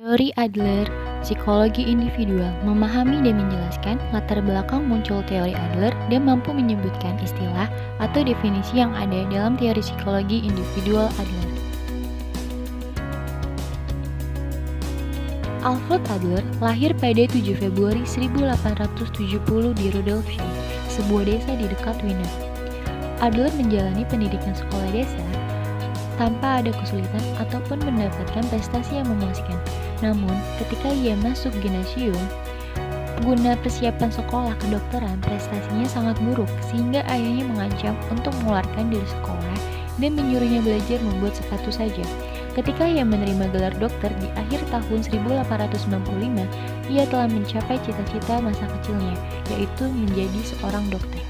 Teori Adler, psikologi individual, memahami dan menjelaskan latar belakang muncul teori Adler dan mampu menyebutkan istilah atau definisi yang ada dalam teori psikologi individual Adler. Alfred Adler lahir pada 7 Februari 1870 di Rudolfsheim, sebuah desa di dekat Wiener. Adler menjalani pendidikan sekolah desa tanpa ada kesulitan ataupun mendapatkan prestasi yang memuaskan. Namun, ketika ia masuk gimnasium, guna persiapan sekolah kedokteran, prestasinya sangat buruk sehingga ayahnya mengancam untuk mengeluarkan dari sekolah dan menyuruhnya belajar membuat sepatu saja. Ketika ia menerima gelar dokter di akhir tahun 1895, ia telah mencapai cita-cita masa kecilnya, yaitu menjadi seorang dokter.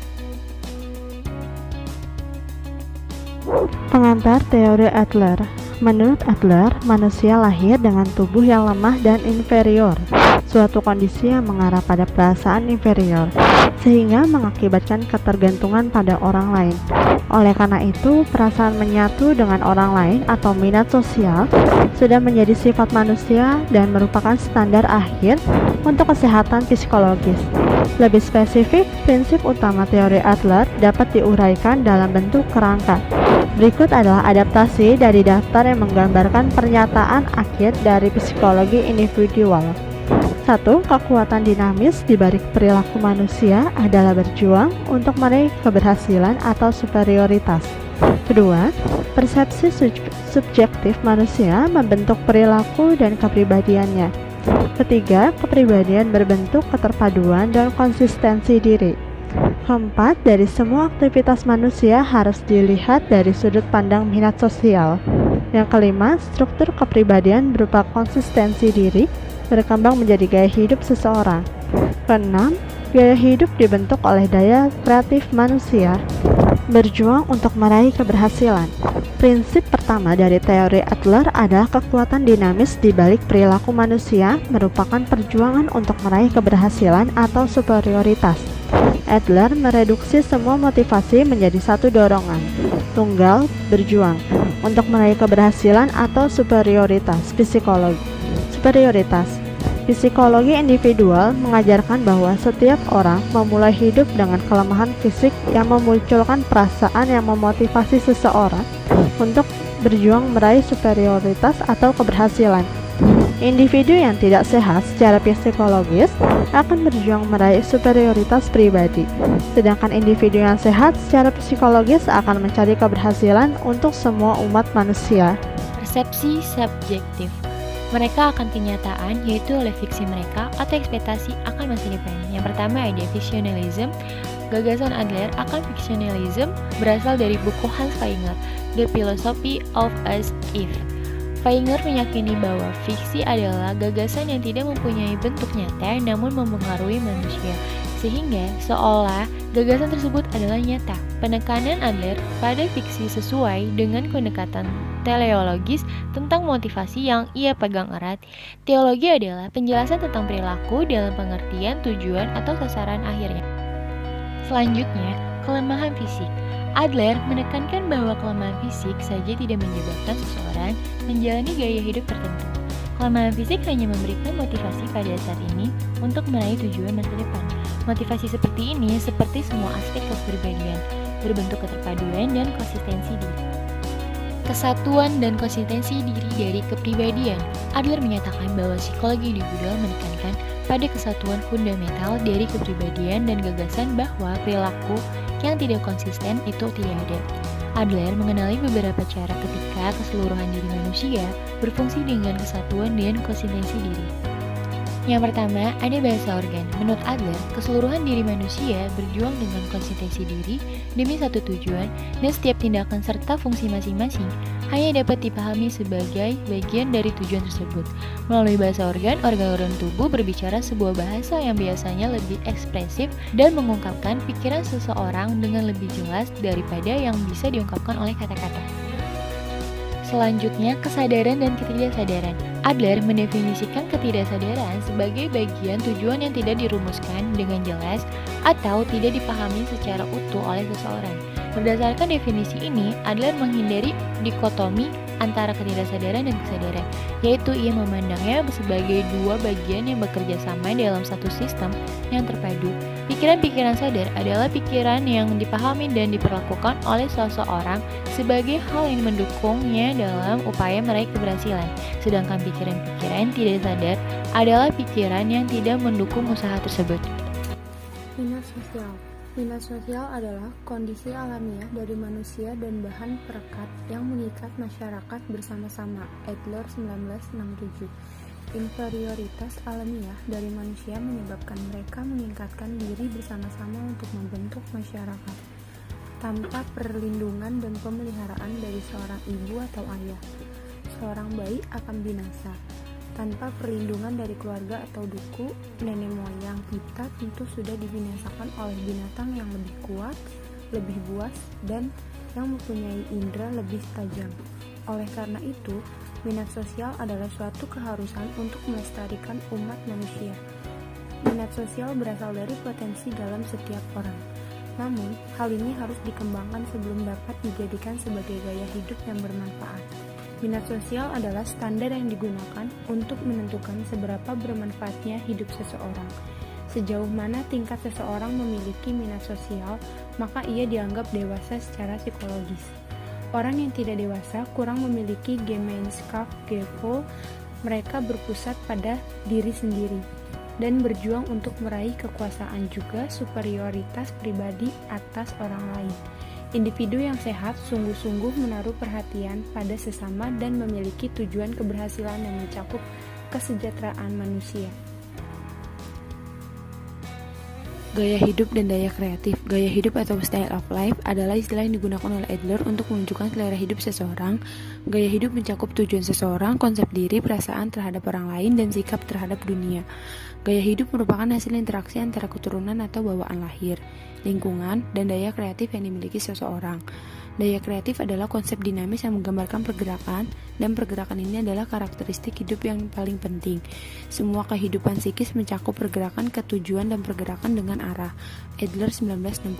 Pengantar teori Adler. Menurut Adler, manusia lahir dengan tubuh yang lemah dan inferior, suatu kondisi yang mengarah pada perasaan inferior, sehingga mengakibatkan ketergantungan pada orang lain. Oleh karena itu, perasaan menyatu dengan orang lain atau minat sosial sudah menjadi sifat manusia dan merupakan standar akhir untuk kesehatan psikologis. Lebih spesifik, prinsip utama teori Adler dapat diuraikan dalam bentuk kerangka. Berikut adalah adaptasi dari daftar yang menggambarkan pernyataan akhir dari psikologi individual. 1. Kekuatan dinamis di balik perilaku manusia adalah berjuang untuk meraih keberhasilan atau superioritas. Kedua, persepsi subjektif manusia membentuk perilaku dan kepribadiannya. Ketiga, kepribadian berbentuk keterpaduan dan konsistensi diri. Keempat, dari semua aktivitas manusia harus dilihat dari sudut pandang minat sosial. Yang kelima, struktur kepribadian berupa konsistensi diri berkembang menjadi gaya hidup seseorang. Keenam, gaya hidup dibentuk oleh daya kreatif manusia, berjuang untuk meraih keberhasilan. Prinsip pertama dari teori Adler adalah kekuatan dinamis di balik perilaku manusia merupakan perjuangan untuk meraih keberhasilan atau superioritas. Adler mereduksi semua motivasi menjadi satu dorongan, tunggal, berjuang, untuk meraih keberhasilan atau superioritas. Psikologi individual mengajarkan bahwa setiap orang memulai hidup dengan kelemahan fisik yang memunculkan perasaan yang memotivasi seseorang untuk berjuang meraih superioritas atau keberhasilan. Individu yang tidak sehat secara psikologis akan berjuang meraih superioritas pribadi, sedangkan individu yang sehat secara psikologis akan mencari keberhasilan untuk semua umat manusia. Persepsi subjektif. Mereka akan kenyataan, yaitu oleh fiksi mereka atau ekspektasi akan masa depan. Yang pertama ada fictionalism. Gagasan Adler akan fictionalism berasal dari buku Hans Feinger, The Philosophy of As If. Feinger meyakini bahwa fiksi adalah gagasan yang tidak mempunyai bentuk nyata namun mempengaruhi manusia, sehingga seolah gagasan tersebut adalah nyata. Penekanan Adler pada fiksi sesuai dengan pendekatan teleologis tentang motivasi yang ia pegang erat. Teologi adalah penjelasan tentang perilaku dalam pengertian tujuan atau sasaran akhirnya. Selanjutnya, kelemahan fisik. Adler menekankan bahwa kelemahan fisik saja tidak menyebabkan seseorang menjalani gaya hidup tertentu. Kelemahan fisik hanya memberikan motivasi pada saat ini untuk meraih tujuan masa depan. Motivasi seperti ini seperti semua aspek kepribadian, berbentuk keterpaduan dan konsistensi diri. Kesatuan dan konsistensi diri dari kepribadian. Adler menyatakan bahwa psikologi individual menekankan pada kesatuan fundamental dari kepribadian dan gagasan bahwa perilaku yang tidak konsisten itu tidak ada. Adler mengenali beberapa cara ketika keseluruhan diri manusia berfungsi dengan kesatuan dan konsistensi diri. Yang pertama, ada bahasa organ. Menurut Adler, keseluruhan diri manusia berjuang dengan konsistensi diri demi satu tujuan dan setiap tindakan serta fungsi masing-masing hanya dapat dipahami sebagai bagian dari tujuan tersebut. Melalui bahasa organ tubuh berbicara sebuah bahasa yang biasanya lebih ekspresif dan mengungkapkan pikiran seseorang dengan lebih jelas daripada yang bisa diungkapkan oleh kata-kata. Selanjutnya, kesadaran dan ketidaksadaran. Adler mendefinisikan ketidaksadaran sebagai bagian tujuan yang tidak dirumuskan dengan jelas atau tidak dipahami secara utuh oleh seseorang. Berdasarkan definisi ini, Adler menghindari dikotomi antara ketidaksadaran dan kesadaran, yaitu ia memandangnya sebagai dua bagian yang bekerja sama dalam satu sistem yang terpadu. Pikiran-pikiran sadar adalah pikiran yang dipahami dan diperlakukan oleh seseorang sebagai hal yang mendukungnya dalam upaya meraih keberhasilan. Sedangkan pikiran-pikiran tidak sadar adalah pikiran yang tidak mendukung usaha tersebut. Minat sosial. Minat sosial adalah kondisi alamiah dari manusia dan bahan perekat yang mengikat masyarakat bersama-sama. Adler 1967. Inferioritas alamiah dari manusia menyebabkan mereka mengikatkan diri bersama-sama untuk membentuk masyarakat. Tanpa perlindungan dan pemeliharaan dari seorang ibu atau ayah, seorang bayi akan binasa. Tanpa perlindungan dari keluarga atau duku, nenek moyang kita tentu sudah dibinasakan oleh binatang yang lebih kuat, lebih buas, dan yang mempunyai indera lebih tajam. Oleh karena itu, minat sosial adalah suatu keharusan untuk melestarikan umat manusia. Minat sosial berasal dari potensi dalam setiap orang. Namun, hal ini harus dikembangkan sebelum dapat dijadikan sebagai gaya hidup yang bermanfaat. Minat sosial adalah standar yang digunakan untuk menentukan seberapa bermanfaatnya hidup seseorang. Sejauh mana tingkat seseorang memiliki minat sosial, maka ia dianggap dewasa secara psikologis. Orang yang tidak dewasa kurang memiliki Gemeinschaftsgefühl, mereka berpusat pada diri sendiri dan berjuang untuk meraih kekuasaan juga superioritas pribadi atas orang lain. Individu yang sehat sungguh-sungguh menaruh perhatian pada sesama dan memiliki tujuan keberhasilan yang mencakup kesejahteraan manusia. Gaya hidup dan daya kreatif. Gaya hidup atau style of life adalah istilah yang digunakan oleh Adler untuk menunjukkan selera hidup seseorang. Gaya hidup mencakup tujuan seseorang, konsep diri, perasaan terhadap orang lain, dan sikap terhadap dunia. Gaya hidup merupakan hasil interaksi antara keturunan atau bawaan lahir, lingkungan, dan daya kreatif yang dimiliki seseorang. Daya kreatif adalah konsep dinamis yang menggambarkan pergerakan, dan pergerakan ini adalah karakteristik hidup yang paling penting. Semua kehidupan psikis mencakup pergerakan, ketujuan, dan pergerakan dengan arah. Adler 1964.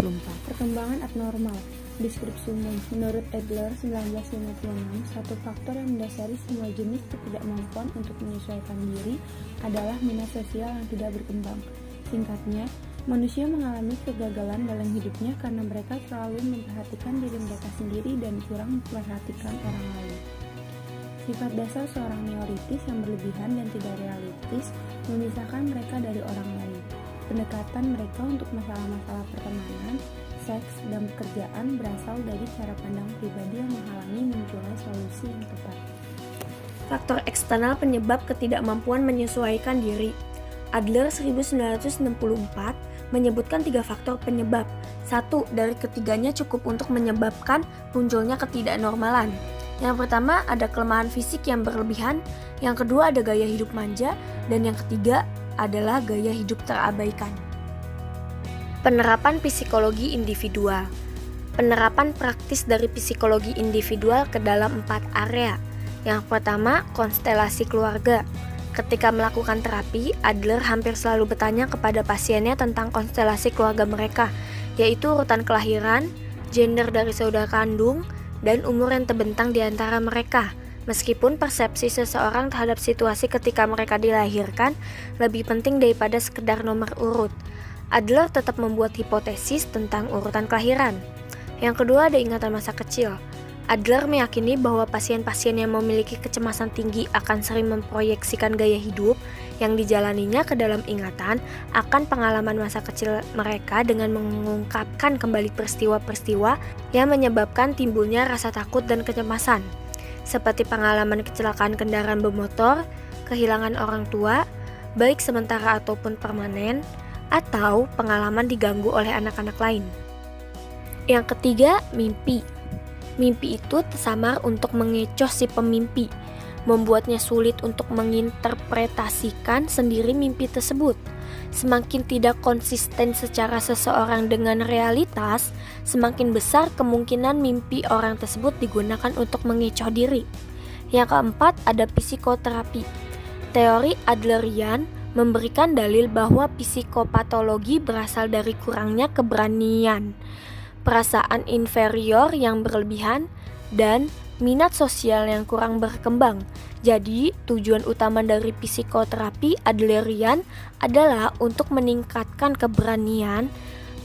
Perkembangan abnormal. Deskripsi umum. Menurut Adler 1956, satu faktor yang mendasari semua jenis ketidakmampuan untuk menyesuaikan diri adalah minat sosial yang tidak berkembang. Singkatnya, manusia mengalami kegagalan dalam hidupnya karena mereka selalu memperhatikan diri mereka sendiri dan kurang memperhatikan orang lain. Sifat dasar seorang neoritis yang berlebihan dan tidak realistis memisahkan mereka dari orang lain. Pendekatan mereka untuk masalah-masalah pertemanan, seks, dan pekerjaan berasal dari cara pandang pribadi yang menghalangi munculnya solusi yang tepat. Faktor eksternal penyebab ketidakmampuan menyesuaikan diri. Adler 1964 menyebutkan 3 faktor penyebab. 1. Dari ketiganya cukup untuk menyebabkan munculnya ketidaknormalan. Yang pertama ada kelemahan fisik yang berlebihan, yang kedua ada gaya hidup manja, dan yang ketiga adalah gaya hidup terabaikan. Penerapan psikologi individual. Penerapan praktis dari psikologi individual ke dalam 4 area. Yang pertama, konstelasi keluarga. Ketika melakukan terapi, Adler hampir selalu bertanya kepada pasiennya tentang konstelasi keluarga mereka, yaitu urutan kelahiran, gender dari saudara kandung, dan umur yang terbentang di antara mereka. Meskipun persepsi seseorang terhadap situasi ketika mereka dilahirkan lebih penting daripada sekedar nomor urut, Adler tetap membuat hipotesis tentang urutan kelahiran. Yang kedua ada ingatan masa kecil. Adler meyakini bahwa pasien-pasien yang memiliki kecemasan tinggi akan sering memproyeksikan gaya hidup yang dijalaninya ke dalam ingatan akan pengalaman masa kecil mereka dengan mengungkapkan kembali peristiwa-peristiwa yang menyebabkan timbulnya rasa takut dan kecemasan, seperti pengalaman kecelakaan kendaraan bermotor, kehilangan orang tua, baik sementara ataupun permanen, atau pengalaman diganggu oleh anak-anak lain. Yang ketiga, mimpi. Mimpi itu tersamar untuk mengecoh si pemimpi, membuatnya sulit untuk menginterpretasikan sendiri mimpi tersebut. Semakin tidak konsisten secara seseorang dengan realitas, semakin besar kemungkinan mimpi orang tersebut digunakan untuk mengecoh diri. Yang keempat ada psikoterapi. Teori Adlerian memberikan dalil bahwa psikopatologi berasal dari kurangnya keberanian, perasaan inferior yang berlebihan, dan minat sosial yang kurang berkembang. Jadi, tujuan utama dari psikoterapi Adlerian adalah untuk meningkatkan keberanian,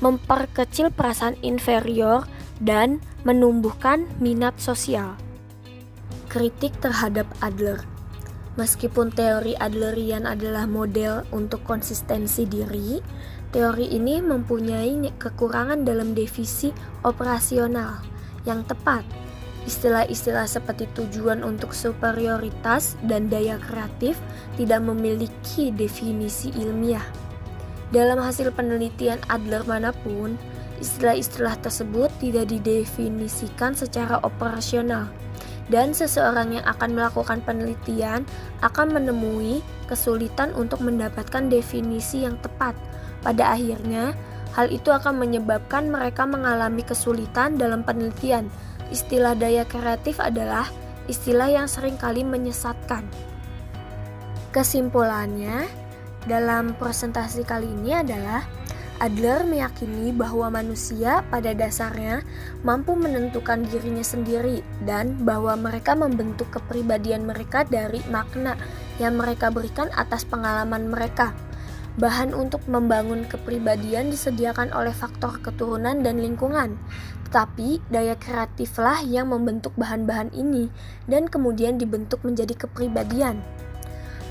memperkecil perasaan inferior, dan menumbuhkan minat sosial. Kritik terhadap Adler. Meskipun teori Adlerian adalah model untuk konsistensi diri, teori ini mempunyai kekurangan dalam definisi operasional yang tepat. Istilah-istilah seperti tujuan untuk superioritas dan daya kreatif tidak memiliki definisi ilmiah. Dalam hasil penelitian Adler manapun, istilah-istilah tersebut tidak didefinisikan secara operasional, dan seseorang yang akan melakukan penelitian akan menemui kesulitan untuk mendapatkan definisi yang tepat. Pada akhirnya, hal itu akan menyebabkan mereka mengalami kesulitan dalam penelitian. Istilah daya kreatif adalah istilah yang seringkali menyesatkan. Kesimpulannya, dalam presentasi kali ini adalah Adler meyakini bahwa manusia pada dasarnya mampu menentukan dirinya sendiri dan bahwa mereka membentuk kepribadian mereka dari makna yang mereka berikan atas pengalaman mereka. Bahan untuk membangun kepribadian disediakan oleh faktor keturunan dan lingkungan, tetapi daya kreatiflah yang membentuk bahan-bahan ini dan kemudian dibentuk menjadi kepribadian.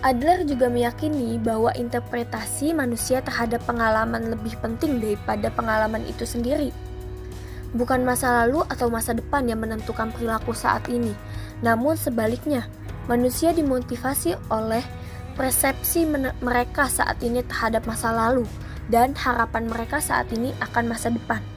Adler juga meyakini bahwa interpretasi manusia terhadap pengalaman lebih penting daripada pengalaman itu sendiri. Bukan masa lalu atau masa depan yang menentukan perilaku saat ini, namun sebaliknya, manusia dimotivasi oleh persepsi mereka saat ini terhadap masa lalu dan harapan mereka saat ini akan masa depan.